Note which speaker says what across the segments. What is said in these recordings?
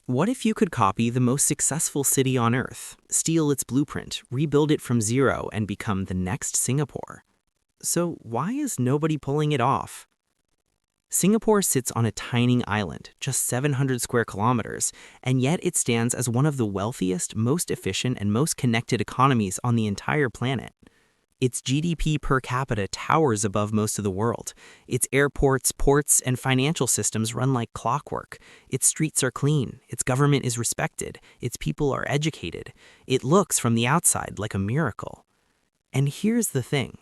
Speaker 1: What if you could copy the most successful city on Earth, steal its blueprint, rebuild it from zero, and become the next Singapore? So why is nobody pulling it off? Singapore sits on a tiny island, just 700 square kilometers, and yet it stands as one of the wealthiest, most efficient, and most connected economies on the entire planet. Its GDP per capita towers above most of the world. Its airports, ports, and financial systems run like clockwork. Its streets are clean. Its government is respected. Its people are educated. It looks from the outside like a miracle. And here's the thing.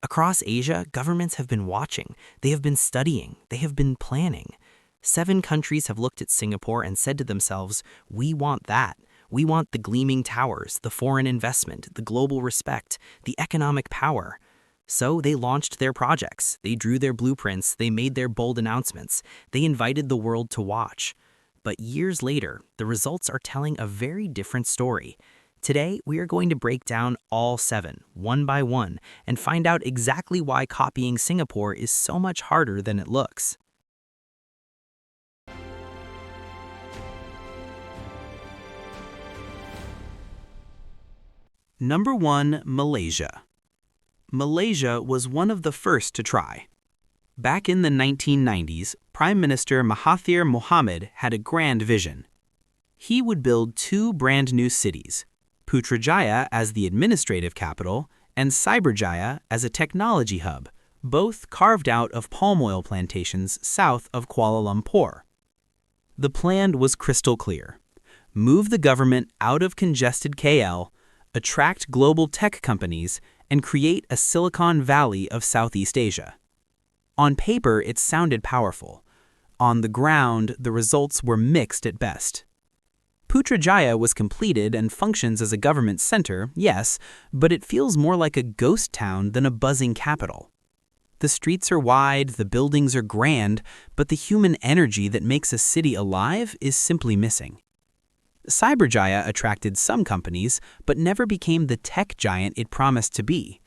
Speaker 1: Across Asia, governments have been watching. They have been studying. They have been planning. 7 countries have looked at Singapore and said to themselves, "We want that. We want the gleaming towers, the foreign investment, the global respect, the economic power." So they launched their projects. They drew their blueprints. They made their bold announcements. They invited the world to watch. But years later, the results are telling a very different story. Today, we are going to break down all 7, one by one, and find out exactly why copying Singapore is so much harder than it looks. Number 1, Malaysia. Malaysia was one of the first to try. Back in the 1990s, Prime Minister Mahathir Mohamad had a grand vision. He would build 2 brand new cities, Putrajaya as the administrative capital and Cyberjaya as a technology hub, both carved out of palm oil plantations south of Kuala Lumpur. The plan was crystal clear. Move the government out of congested KL, attract global tech companies, and create a Silicon Valley of Southeast Asia. On paper, it sounded powerful. On the ground, the results were mixed at best. Putrajaya was completed and functions as a government center, yes, but it feels more like a ghost town than a buzzing capital. The streets are wide, the buildings are grand, but the human energy that makes a city alive is simply missing. Cyberjaya attracted some companies, but never became the tech giant it promised to be.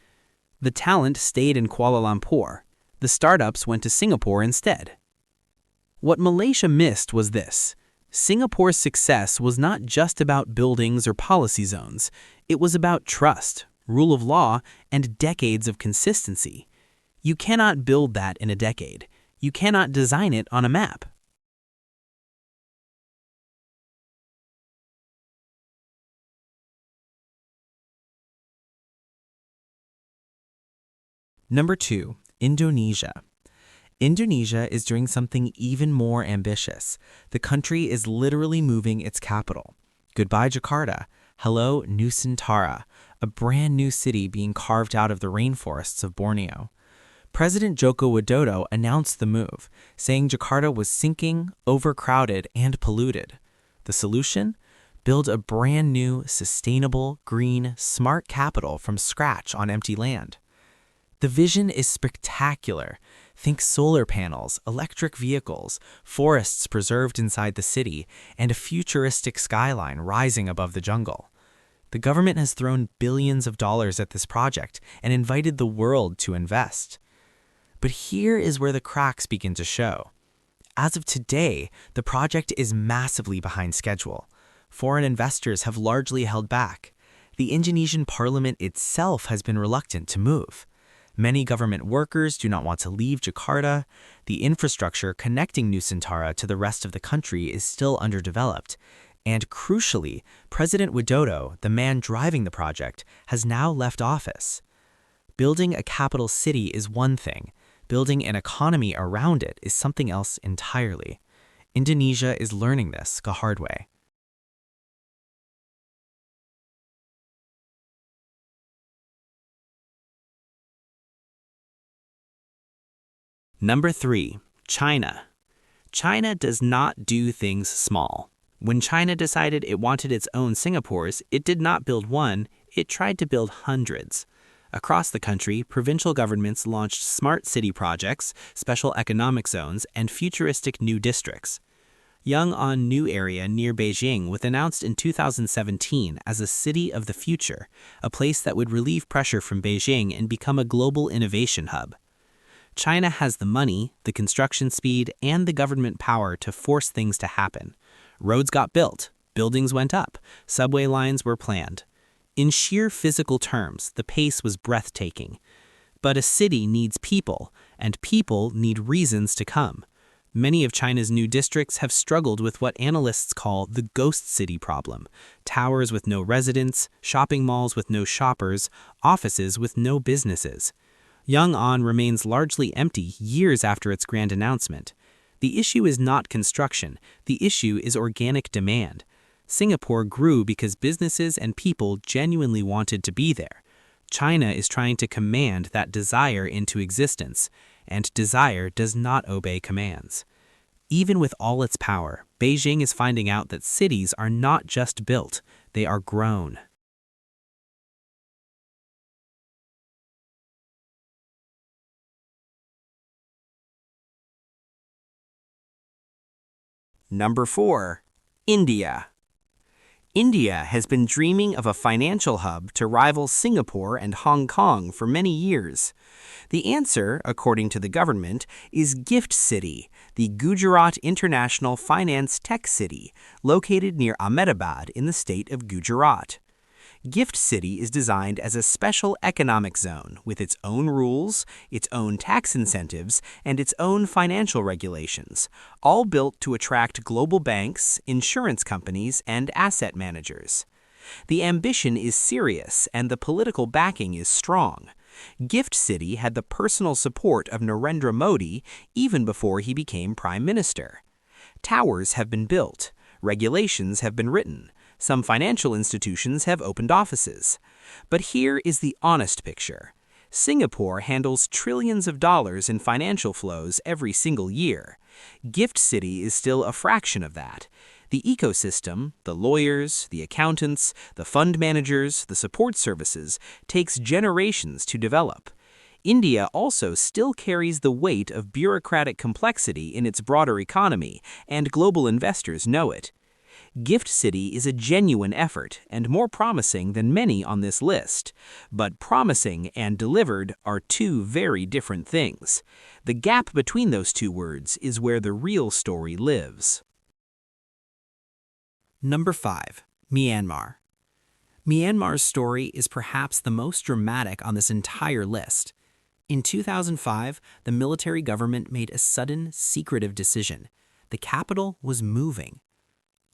Speaker 1: The talent stayed in Kuala Lumpur. The startups went to Singapore instead. What Malaysia missed was this. Singapore's success was not just about buildings or policy zones. It was about trust, rule of law, and decades of consistency. You cannot build that in a decade. You cannot design it on a map. Number 2, Indonesia. Indonesia is doing something even more ambitious. The country is literally moving its capital. Goodbye, Jakarta. Hello, Nusantara, a brand new city being carved out of the rainforests of Borneo. President Joko Widodo announced the move, saying Jakarta was sinking, overcrowded, and polluted. The solution? Build a brand new, sustainable, green, smart capital from scratch on empty land. The vision is spectacular. Think solar panels, electric vehicles, forests preserved inside the city, and a futuristic skyline rising above the jungle. The government has thrown billions of dollars at this project and invited the world to invest. But here is where the cracks begin to show. As of today, the project is massively behind schedule. Foreign investors have largely held back. The Indonesian parliament itself has been reluctant to move. Many government workers do not want to leave Jakarta. The infrastructure connecting Nusantara to the rest of the country is still underdeveloped. And crucially, President Widodo, the man driving the project, has now left office. Building a capital city is one thing. Building an economy around it is something else entirely. Indonesia is learning this the hard way. Number 3, China. China does not do things small. When China decided it wanted its own Singapores, it did not build one, it tried to build hundreds. Across the country, provincial governments launched smart city projects, special economic zones, and futuristic new districts. Yong'an New Area near Beijing was announced in 2017 as a city of the future, a place that would relieve pressure from Beijing and become a global innovation hub. China has the money, the construction speed, and the government power to force things to happen. Roads got built, buildings went up, subway lines were planned. In sheer physical terms, the pace was breathtaking. But a city needs people, and people need reasons to come. Many of China's new districts have struggled with what analysts call the ghost city problem: towers with no residents, shopping malls with no shoppers, offices with no businesses. Yang'an remains largely empty years after its grand announcement. The issue is not construction, the issue is organic demand. Singapore grew because businesses and people genuinely wanted to be there. China is trying to command that desire into existence, and desire does not obey commands. Even with all its power, Beijing is finding out that cities are not just built, they are grown. Number 4. India. India has been dreaming of a financial hub to rival Singapore and Hong Kong for many years. The answer, according to the government, is Gift City, the Gujarat International Finance Tech City, located near Ahmedabad in the state of Gujarat. Gift City is designed as a special economic zone with its own rules, its own tax incentives, and its own financial regulations, all built to attract global banks, insurance companies, and asset managers. The ambition is serious and the political backing is strong. Gift City had the personal support of Narendra Modi even before he became prime minister. Towers have been built, regulations have been written, some financial institutions have opened offices. But here is the honest picture. Singapore handles trillions of dollars in financial flows every single year. Gift City is still a fraction of that. The ecosystem, the lawyers, the accountants, the fund managers, the support services, takes generations to develop. India also still carries the weight of bureaucratic complexity in its broader economy, and global investors know it. Gift City is a genuine effort and more promising than many on this list. But promising and delivered are two very different things. The gap between those two words is where the real story lives. Number 5. Myanmar. Myanmar's story is perhaps the most dramatic on this entire list. In 2005, the military government made a sudden, secretive decision. The capital was moving.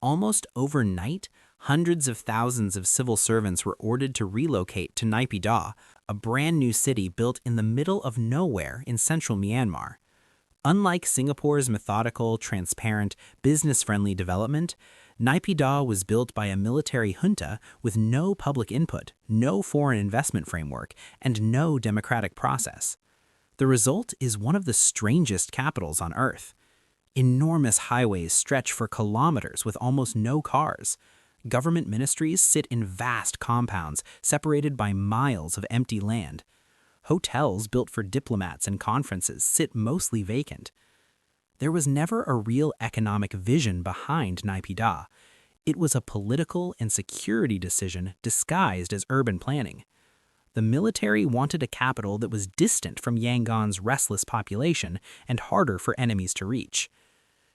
Speaker 1: Almost overnight, hundreds of thousands of civil servants were ordered to relocate to Naypyidaw, a brand new city built in the middle of nowhere in central Myanmar. Unlike Singapore's methodical, transparent, business-friendly development, Naypyidaw was built by a military junta with no public input, no foreign investment framework, and no democratic process. The result is one of the strangest capitals on Earth. Enormous highways stretch for kilometers with almost no cars. Government ministries sit in vast compounds separated by miles of empty land. Hotels built for diplomats and conferences sit mostly vacant. There was never a real economic vision behind Naypyidaw. It was a political and security decision disguised as urban planning. The military wanted a capital that was distant from Yangon's restless population and harder for enemies to reach.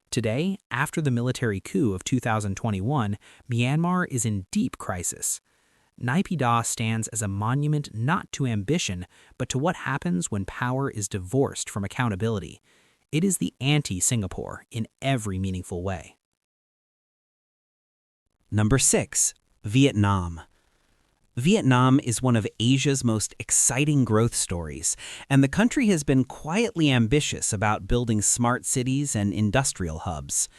Speaker 1: Today, after the military coup of 2021, Myanmar is in deep crisis. Naypyidaw stands as a monument not to ambition, but to what happens when power is divorced from accountability. It is the anti-Singapore in every meaningful way. Number 6. Vietnam. Vietnam is one of Asia's most exciting growth stories, and the country has been quietly ambitious about building smart cities and industrial hubs.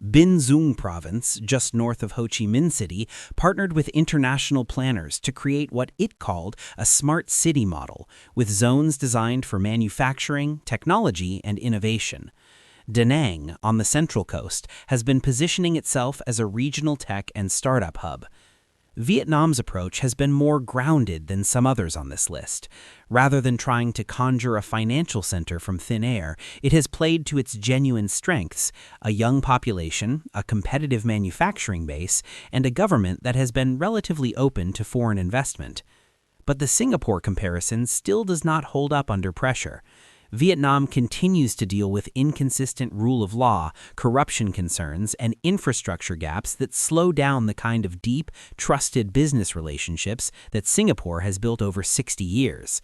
Speaker 1: Binh Duong province, just north of Ho Chi Minh City, partnered with international planners to create what it called a smart city model, with zones designed for manufacturing, technology, and innovation. Da Nang, on the Central Coast, has been positioning itself as a regional tech and startup hub. Vietnam's approach has been more grounded than some others on this list. Rather than trying to conjure a financial center from thin air, it has played to its genuine strengths: a young population, a competitive manufacturing base, and a government that has been relatively open to foreign investment. But the Singapore comparison still does not hold up under pressure. Vietnam continues to deal with inconsistent rule of law, corruption concerns, and infrastructure gaps that slow down the kind of deep, trusted business relationships that Singapore has built over 60 years.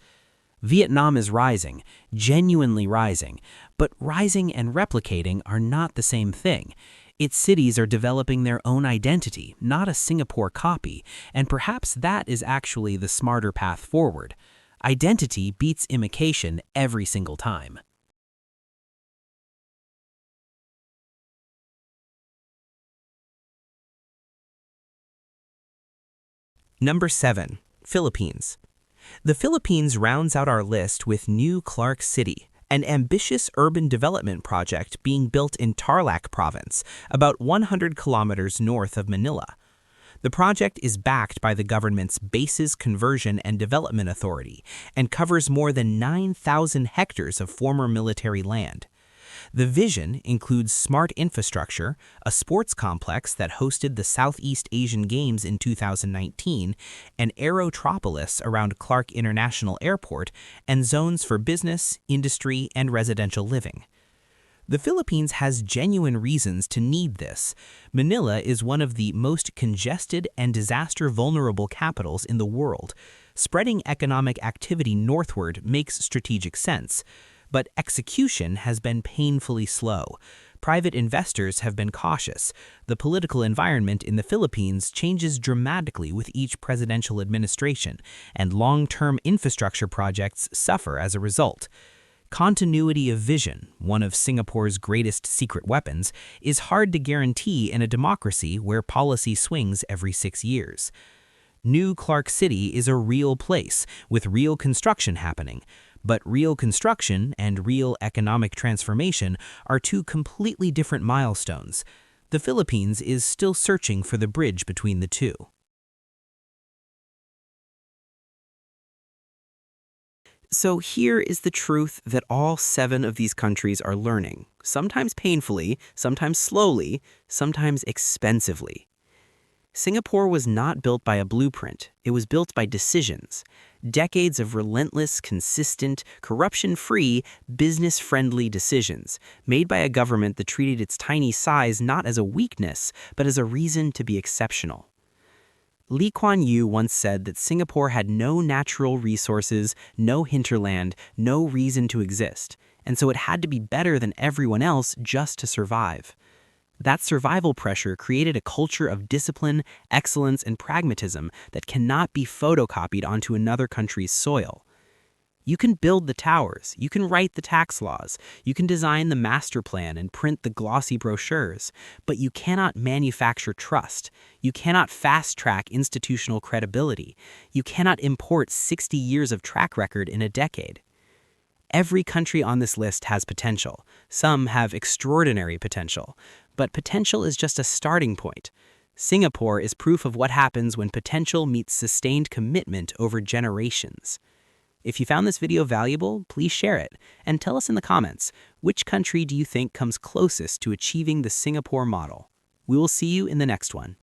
Speaker 1: Vietnam is rising, genuinely rising, but rising and replicating are not the same thing. Its cities are developing their own identity, not a Singapore copy, and perhaps that is actually the smarter path forward. Identity beats imitation every single time. Number 7. Philippines. The Philippines rounds out our list with New Clark City, an ambitious urban development project being built in Tarlac Province, about 100 kilometers north of Manila. The project is backed by the government's Bases Conversion and Development Authority and covers more than 9,000 hectares of former military land. The vision includes smart infrastructure, a sports complex that hosted the Southeast Asian Games in 2019, an aerotropolis around Clark International Airport, and zones for business, industry, and residential living. The Philippines has genuine reasons to need this. Manila is one of the most congested and disaster-vulnerable capitals in the world. Spreading economic activity northward makes strategic sense, but execution has been painfully slow. Private investors have been cautious. The political environment in the Philippines changes dramatically with each presidential administration, and long-term infrastructure projects suffer as a result. Continuity of vision, one of Singapore's greatest secret weapons, is hard to guarantee in a democracy where policy swings every 6 years. New Clark City is a real place, with real construction happening. But real construction and real economic transformation are two completely different milestones. The Philippines is still searching for the bridge between the two. So here is the truth that all 7 of these countries are learning, sometimes painfully, sometimes slowly, sometimes expensively. Singapore was not built by a blueprint, it was built by decisions. Decades of relentless, consistent, corruption-free, business-friendly decisions, made by a government that treated its tiny size not as a weakness, but as a reason to be exceptional. Lee Kuan Yew once said that Singapore had no natural resources, no hinterland, no reason to exist, and so it had to be better than everyone else just to survive. That survival pressure created a culture of discipline, excellence, and pragmatism that cannot be photocopied onto another country's soil. You can build the towers, you can write the tax laws, you can design the master plan and print the glossy brochures, but you cannot manufacture trust. You cannot fast-track institutional credibility. You cannot import 60 years of track record in a decade. Every country on this list has potential. Some have extraordinary potential. But potential is just a starting point. Singapore is proof of what happens when potential meets sustained commitment over generations. If you found this video valuable, please share it, and tell us in the comments, which country do you think comes closest to achieving the Singapore model? We will see you in the next one.